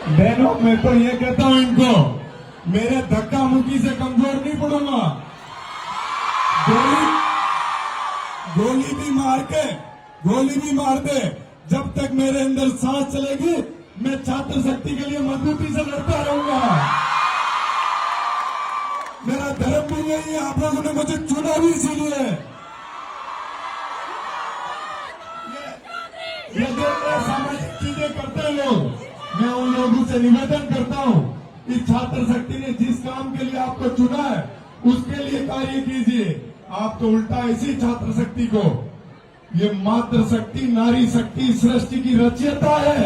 बहनों, मैं तो ये कहता हूं इनको, मेरे धक्का मुक्की से कमजोर नहीं पड़ूंगा। गोली भी मार दे, जब तक मेरे अंदर सांस चलेगी मैं छात्र शक्ति के लिए मजबूती से लड़ता रहूंगा। मेरा धर्म भी यही है, आप लोगों ने मुझे चुना भी इसीलिए है। ये जो सामाजिक चीजें करते हैं लोग, मैं उन लोगों से निवेदन करता हूं कि छात्र शक्ति ने जिस काम के लिए आपको चुना है उसके लिए कार्य कीजिए। आप तो उल्टा इसी छात्र शक्ति को, ये मातृ शक्ति, नारी शक्ति सृष्टि की रचयिता है,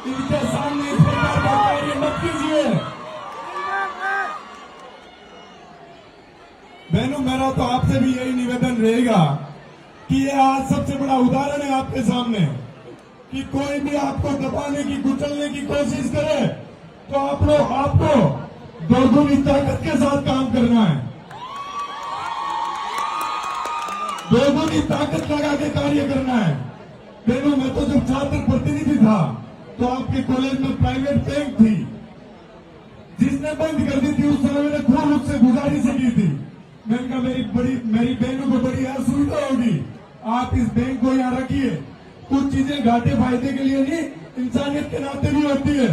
इनके सामने इस प्रकार का कार्य मत कीजिए। बहनों, मेरा तो आपसे भी यही निवेदन रहेगा कि ये आज सबसे बड़ा उदाहरण है आपके सामने कि कोई भी आपको दबाने की, कुचलने की कोशिश करे तो आपको दोगुनी ताकत के साथ काम करना है, दोगुनी ताकत लगा के कार्य करना है। बहनों, मैं तो जब छात्र प्रतिनिधि था तो आपके कॉलेज में प्राइवेट बैंक थी, जिसने बंद कर दी थी उस समय मैंने खूब उससे गुजारिश की थी। मैंने कहा मेरी बहनों को बड़ी असुविधा होगी, आप इस बैंक को यहाँ रखिए। कुछ चीजें घाटे फायदे के लिए नहीं, इंसानियत के नाते भी होती है।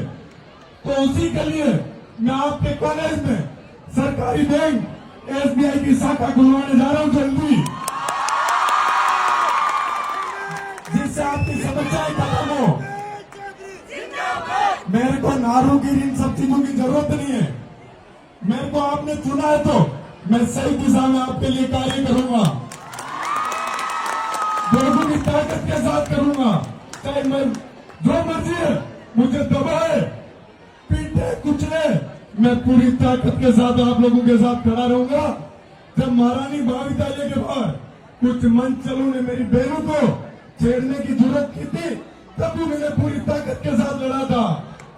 तो उसी के लिए मैं आपके कॉलेज में सरकारी बैंक SBI की शाखा खुलवाने जा रहा हूं जल्दी, जिससे आपकी समस्याएं खत्म हो। मेरे को नारूगिरी इन सब चीजों की जरूरत नहीं है। मेरे को आपने चुना है तो मैं सही दिशा में आपके लिए कार्य करूंगा, दोगुनी ताकत के साथ करूंगा। चाहे मैं जो मर्जी है मुझे दबाए, पीटे, कुचले, मैं पूरी ताकत के साथ आप लोगों के साथ खड़ा रहूंगा। जब महारानी महाविद्यालय के बाहर कुछ मंचलों ने मेरी बहनों को छेड़ने की जरूरत की थी, तब भी मैंने पूरी ताकत के साथ लड़ा था।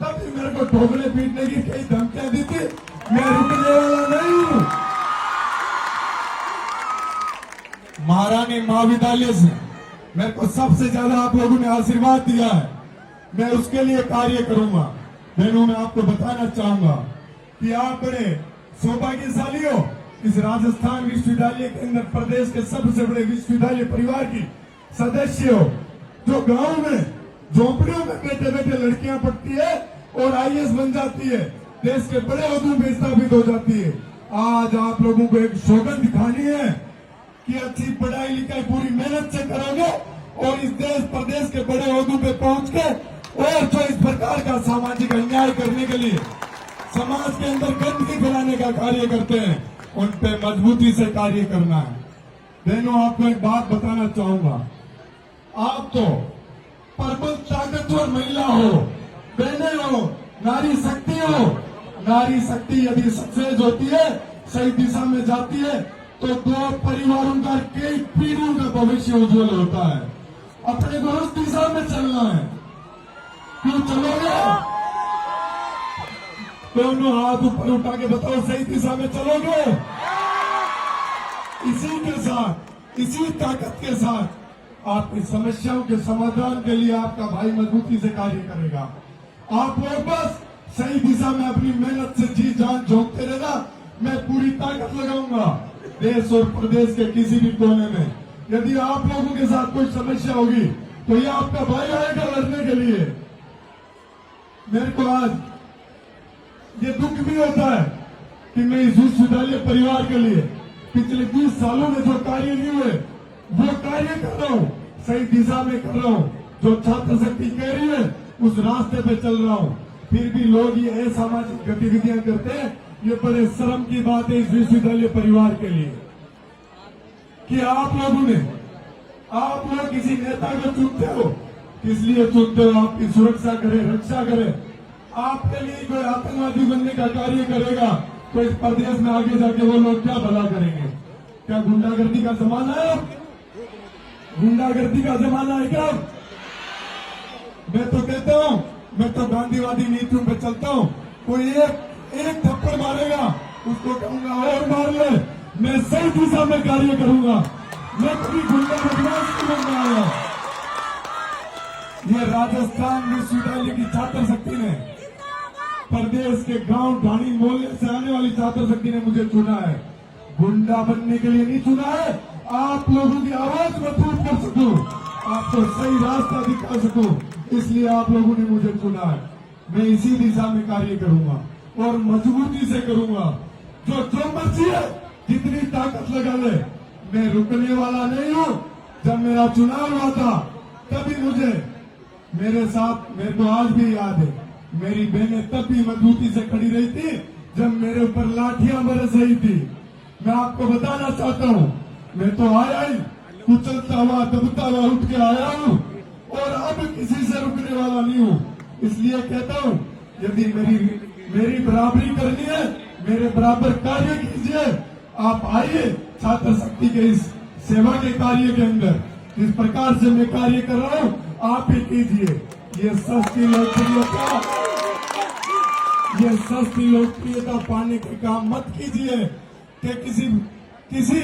तब भी मेरे को ठोकने पीटने की कई धमकियां दी थी, मैं रुकने वाला नहीं हूं। महारानी महाविद्यालय से मेरे को सबसे ज्यादा आप लोगों ने आशीर्वाद दिया है, मैं उसके लिए कार्य करूंगा। बहनों, मैं आपको बताना चाहूंगा कि आप बड़े सौभाग्यशाली हो, इस राजस्थान विश्वविद्यालय के अंदर प्रदेश के सबसे बड़े विश्वविद्यालय परिवार की सदस्य हो, जो गांव में झोपड़ियों में बैठे बैठे लड़कियां पढ़ती है और IAS बन जाती है, देश के बड़े ओहदों में स्थापित हो जाती है। आज आप लोगों को एक सौगंध दिखानी है कि अच्छी पढ़ाई लिखाई पूरी मेहनत से करोगे और इस देश प्रदेश के बड़े ओहदों पे पहुंच के और जो इस प्रकार का सामाजिक अन्याय करने के लिए समाज के अंदर गंदगी फैलाने का कार्य करते हैं, उन पे मजबूती से कार्य करना है। बहनों, आपको एक बात बताना चाहूंगा, आप तो प्रबल ताकतवर महिला हो, बहनें हो, नारी शक्ति हो। नारी शक्ति यदि सक्सेस होती है, सही दिशा में जाती है, तो दो परिवारों का, कई पीढ़ियों का भविष्य उज्जवल होता है। अपने को उस दिशा में चलना है। क्यों चलोगे? दोनों हाथ ऊपर उठा के बताओ, सही दिशा में चलोगे? इसी के साथ, इसी ताकत के साथ आपकी समस्याओं के समाधान के लिए आपका भाई मजबूती से कार्य करेगा। आप लोग बस सही दिशा में अपनी मेहनत से जी जान झोंकते रहना, मैं पूरी ताकत लगाऊंगा देश और प्रदेश के किसी भी कोने में। यदि आप लोगों के साथ कोई समस्या होगी तो ये आपका भाई आएगा लड़ने के लिए। मेरे को आज ये दुख भी होता है कि मैं इस विश्वविद्यालय परिवार के लिए पिछले 20 सालों में जो कार्य नहीं हुए वो कार्य कर रहा हूँ, सही दिशा में कर रहा हूँ। जो छात्र शक्ति कह रही है उस रास्ते पे चल रहा हूँ। फिर भी लोग ये असामाजिक गतिविधियां करते हैं, ये बड़े शर्म की बात है इस विश्वविद्यालय परिवार के लिए कि आप लोग किसी नेता को चुनते हो, किस लिए चुनते हो? आपकी सुरक्षा करे, रक्षा करे। आपके लिए कोई आतंकवादी बनने का कार्य करेगा तो इस प्रदेश में आगे जाके वो लोग क्या भला करेंगे? क्या गुंडागर्दी का जमाना है? गुंडागर्दी का जमाना है क्या? मैं तो कहता हूं, मैं तो गांधीवादी नीतियों पे चलता हूं। कोई एक थप्पड़ मारेगा उसको कहूंगा और मार ले। मैं सही दिशा में कार्य करूंगा, मैं कभी गुंडा बदमाश नहीं बनना आया। ये राजस्थान विश्वविद्यालय की छात्र शक्ति ने, प्रदेश के गांव ढाणी मोहल्ले से आने वाली छात्र शक्ति ने मुझे चुना है। गुंडा बनने के लिए नहीं चुना है, आप लोगों की आवाज मजबूत कर सकूं, आपको सही रास्ता दिखा सकूं, इसलिए आप लोगों ने मुझे चुना है। मैं इसी दिशा में कार्य करूंगा और मजबूती से करूंगा। जो मर्जी है, जितनी ताकत लगा ले, मैं रुकने वाला नहीं हूं। जब मेरा चुनाव हुआ था तभी मुझे मेरे साथ, मेरे को आज भी याद है, मेरी बहनें तब भी मजबूती से खड़ी रही थी जब मेरे ऊपर लाठियां बरस रही थी। मैं आपको बताना चाहता हूं, मैं तो आया ही कुचलता हुआ दबता हुआ उठ के आया हूं और अब किसी से रुकने वाला नहीं हूं। इसलिए कहता हूं, यदि मेरी बराबरी करनी है, मेरे बराबर कार्य कीजिए। आप आइए छात्र शक्ति के इस सेवा के कार्य के अंदर, जिस प्रकार से मैं कार्य कर रहा हूं आप ही कीजिए। ये सस्ती लोकप्रियता पाने के काम मत कीजिए कि किसी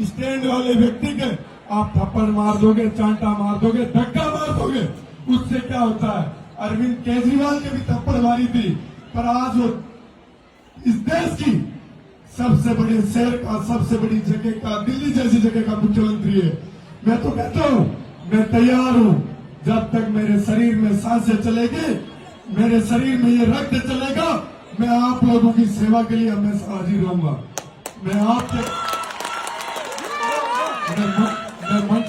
स्टैंड वाले व्यक्ति के आप थप्पड़ मार दोगे, चांटा मार दोगे, धक्का मार दोगे। उससे क्या होता है? अरविंद केजरीवाल ने भी थप्पड़ मारी थी, पर आज वो इस देश की सबसे बड़े शहर का, सबसे बड़ी जगह का, दिल्ली जैसी जगह का मुख्यमंत्री है। मैं तो कहता हूं, मैं तैयार हूं। जब तक मेरे शरीर में सांसें चलेगी, मेरे शरीर में ये रक्त चलेगा, मैं आप लोगों की सेवा के लिए हमेशा हाजिर रहूंगा। मैं मंच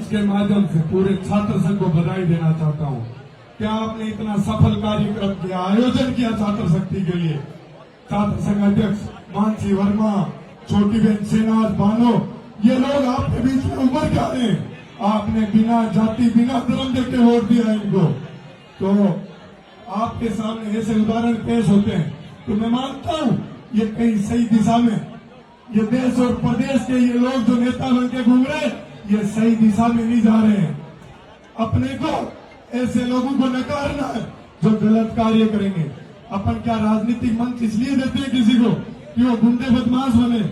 के माध्यम से पूरे छात्र संघ को बधाई देना चाहता हूं। क्या आपने इतना सफल कार्यक्रम किया, आयोजन किया छात्र शक्ति के लिए। छात्र संघ अध्यक्ष मानसी वर्मा, छोटी बहन सेनाज बानो, ये लोग आपके बीच में उभर के आए। आपने बिना जाति, बिना धर्म देख के वोट दिया इनको। तो आपके सामने ऐसे उदाहरण पेश होते हैं तो मैं मानता हूं ये कहीं सही दिशा में, ये देश और प्रदेश के ये लोग जो नेता बन के घूम रहे, ये सही दिशा में नहीं जा रहे हैं। अपने को ऐसे लोगों को नकारना है जो गलत कार्य करेंगे। अपन क्या राजनीतिक मंच इसलिए देते हैं किसी को कि वो गुंडे बदमाश बने?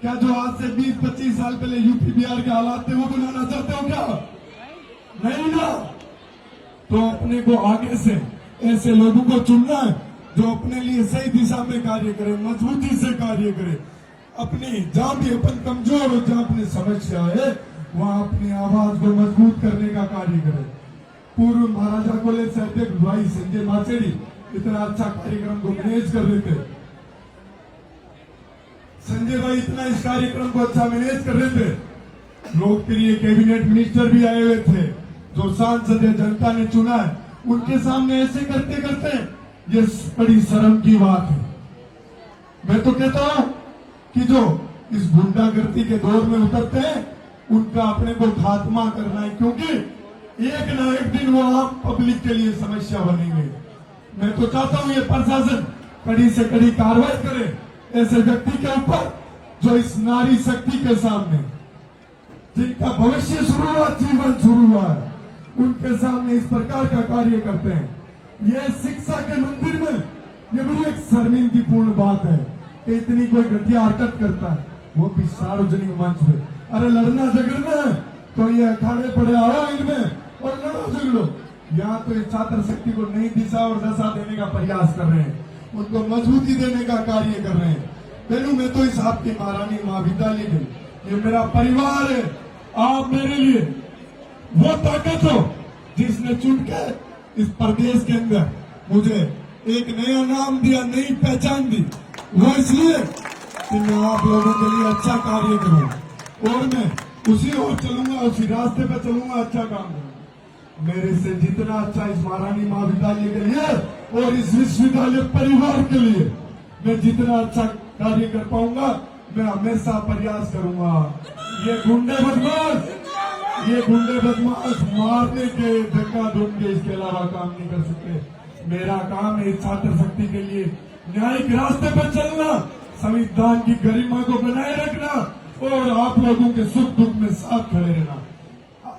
क्या जो आज से 20-25 साल पहले यूपी बिहार के हालात थे वो बनाना चाहते हो क्या? नहीं ना। तो अपने को आगे से ऐसे लोगों को चुनना है जो अपने लिए सही दिशा में कार्य करे, मजबूती से कार्य करे। अपनी जहां भी अपन कमजोर हो, जहां अपनी समस्या है, वहां अपनी आवाज को मजबूत करने का कार्य करे। पूर्व महाराजा कॉलेज से अध्यक्ष भाई संजय माचेरी इतना अच्छा कार्यक्रम को मैनेज कर रहे थे। संजय भाई इतना इस कार्यक्रम को अच्छा मैनेज कर रहे थे। लोकप्रिय कैबिनेट मिनिस्टर भी आए हुए थे, जो सांसद जनता ने चुना है, उनके सामने ऐसे करते करते ये बड़ी शर्म की बात है। मैं तो कहता हूं कि जो इस गुंडागर्दी के दौर में उतरते हैं उनका अपने को खात्मा करना है, क्योंकि एक ना एक दिन वो आम पब्लिक के लिए समस्या बनेंगे। मैं तो चाहता हूं ये प्रशासन कड़ी से कड़ी कार्रवाई करे ऐसे व्यक्ति के ऊपर जो इस नारी शक्ति के सामने, जिनका भविष्य शुरू हुआ, जीवन शुरू हुआ है, उनके सामने इस प्रकार का कार्य करते हैं। ये शिक्षा के मंदिर में ये बड़ी एक शर्मिंदगीपूर्ण बात है कि इतनी कोई घटिया हरकत करता है, वो भी सार्वजनिक मंच में। अरे लड़ना झगड़ना है तो ये अखाड़े पड़े आओ इनमें और लड़ो झगड़ो। यहाँ तो इस छात्र शक्ति को नई दिशा और दशा देने का प्रयास कर रहे हैं, उनको मजबूती देने का कार्य कर रहे हैं। पहलू मैं तो इस आपकी महारानी महाविद्यालय में, ये मेरा परिवार है। आप मेरे लिए वो ताकत हो जिसने चुन के इस प्रदेश के अंदर मुझे एक नया नाम दिया, नई पहचान दी। वो इसलिए कि मैं आप लोगों के लिए अच्छा कार्य करूं और मैं उसी ओर चलूंगा, उसी रास्ते पे चलूंगा, अच्छा काम करूंगा। मेरे से जितना अच्छा इस महारानी महाविद्यालय के लिए और इस विश्वविद्यालय परिवार के लिए मैं जितना अच्छा कार्य कर पाऊंगा, मैं हमेशा प्रयास करूंगा। ये गुंडे बदमाश मारने के, धक्का ढूंढ के इसके अलावा काम नहीं कर सकते। मेरा काम है छात्र शक्ति के लिए न्यायिक रास्ते पर चलना, संविधान की गरिमा को बनाए रखना और आप लोगों के सुख दुख में साथ खड़े रहना।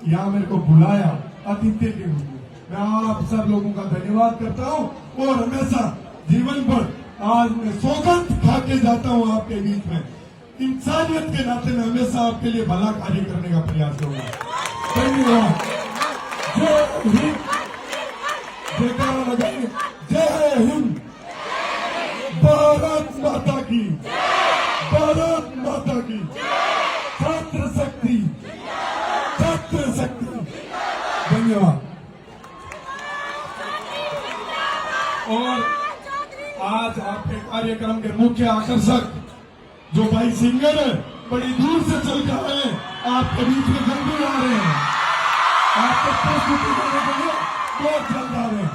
यहाँ मेरे को बुलाया अतिथि के रूप में, मैं आप सब लोगों का धन्यवाद करता हूँ और हमेशा जीवन भर आज मैं सौगंध खा के जाता हूँ आपके बीच में इंसानियत के नाते मैं हमेशा आपके लिए भला कार्य करने का प्रयास करूंगा। धन्यवाद। जय हिंद। जयकारा लगाइए। जय हिंद। भारत माता की। भारत माता की। छात्र शक्ति। छात्र शक्ति। धन्यवाद। और आज आपके कार्यक्रम के मुख्य आकर्षक जो भाई सिंगर है, बड़ी दूर से चल कर आए हैं, आपके बीच में जल्दी आ रहे हैं। आपको प्रस्तुति देने के लिए बहुत जल्द आ रहे हैं।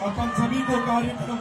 अपन सभी को कार्यक्रम